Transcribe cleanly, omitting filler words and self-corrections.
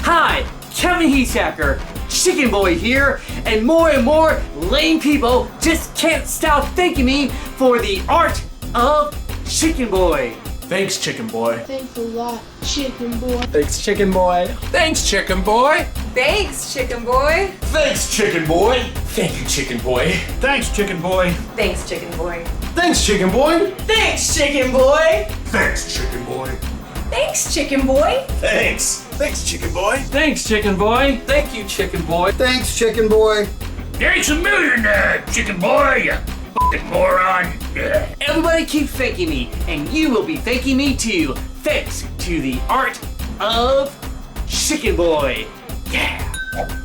Hi, Kevin Heasacker, Chicken Boy here, and more lame people just can't stop thanking me for the art of Chicken Boy. Thanks, Chicken Boy. Thanks a lot, Chicken Boy. Thanks, Chicken Boy. Thanks, Chicken Boy. Thanks, Chicken Boy. Thanks, Chicken Boy. Thank you, Chicken Boy. Thanks, Chicken Boy. Thanks, Chicken Boy. Thanks, Chicken Boy. Thanks, Chicken Boy. Thanks, Chicken Boy. Thanks, Chicken Boy. Thanks. Thanks, Chicken Boy. Thanks, Chicken Boy. Thank you, Chicken Boy. Thanks, Chicken Boy. Thanks a million, Chicken Boy, you fucking moron. Everybody keep thanking me, and you will be thanking me too. Thanks to the art of Chicken Boy. Yeah.